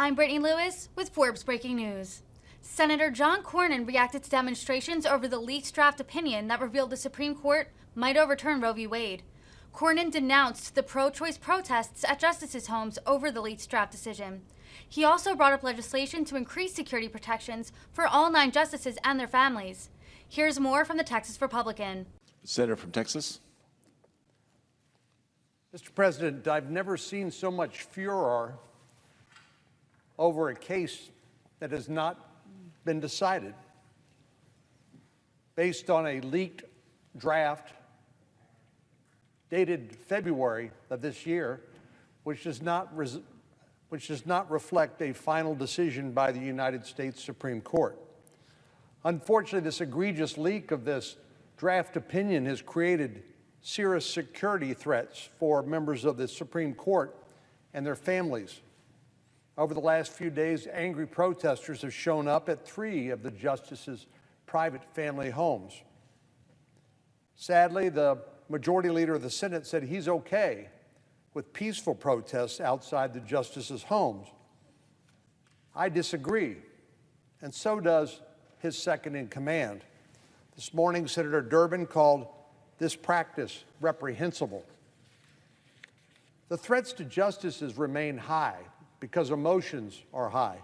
I'm Brittany Lewis with Forbes Breaking News. Senator John Cornyn reacted to demonstrations over the leaked draft opinion that revealed the Supreme Court might overturn Roe v. Wade. Cornyn denounced the pro-choice protests at justices' homes over the leaked draft decision. He also brought up legislation to increase security protections for all 9 justices and their families. Here's more from the Texas Republican. Senator from Texas. Mr. President, I've never seen so much furor over a case that has not been decided based on a leaked draft dated February of this year, which does not reflect a final decision by the United States Supreme Court. Unfortunately, this egregious leak of this draft opinion has created serious security threats for members of the Supreme Court and their families. Over the last few days, angry protesters have shown up at 3 of the justices' private family homes. Sadly, the Majority Leader of the Senate said he's okay with peaceful protests outside the justices' homes. I disagree, and so does his second in command. This morning, Senator Durbin called this practice reprehensible. The threats to justices remain high because emotions are high,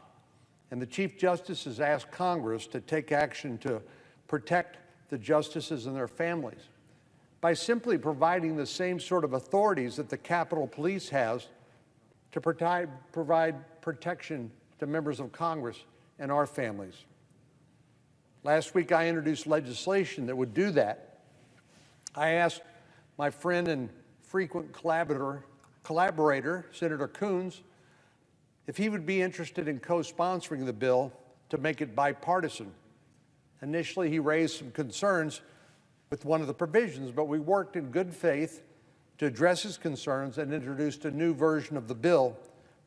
and the Chief Justice has asked Congress to take action to protect the justices and their families by simply providing the same sort of authorities that the Capitol Police has to provide protection to members of Congress and our families. Last week, I introduced legislation that would do that. I asked my friend and frequent collaborator, Senator Coons, if he would be interested in co-sponsoring the bill to make it bipartisan. Initially, he raised some concerns with one of the provisions, but we worked in good faith to address his concerns and introduced a new version of the bill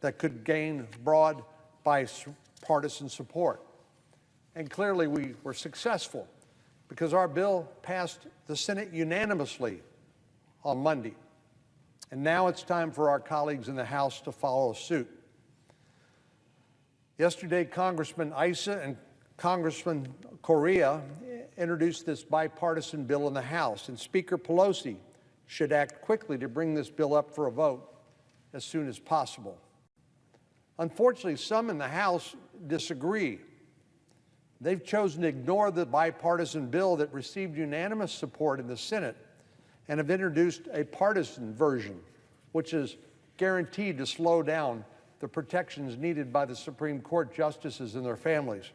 that could gain broad bipartisan support. And clearly, we were successful because our bill passed the Senate unanimously on Monday. And now it's time for our colleagues in the House to follow suit. Yesterday, Congressman Issa and Congressman Correa introduced this bipartisan bill in the House, and Speaker Pelosi should act quickly to bring this bill up for a vote as soon as possible. Unfortunately, some in the House disagree. They've chosen to ignore the bipartisan bill that received unanimous support in the Senate and have introduced a partisan version, which is guaranteed to slow down the protections needed by the Supreme Court justices and their families.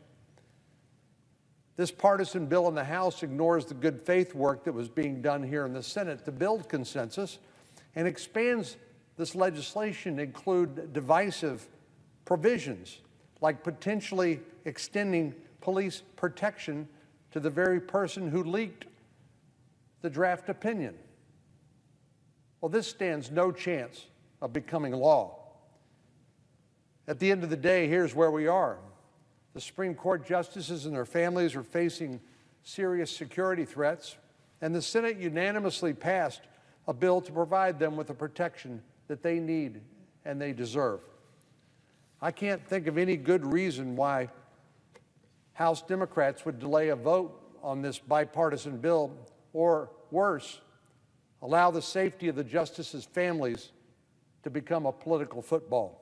This partisan bill in the House ignores the good faith work that was being done here in the Senate to build consensus and expands this legislation to include divisive provisions, like potentially extending police protection to the very person who leaked the draft opinion. Well, this stands no chance of becoming law. At the end of the day, here's where we are. The Supreme Court justices and their families are facing serious security threats, and the Senate unanimously passed a bill to provide them with the protection that they need and they deserve. I can't think of any good reason why House Democrats would delay a vote on this bipartisan bill, or worse, allow the safety of the justices' families to become a political football.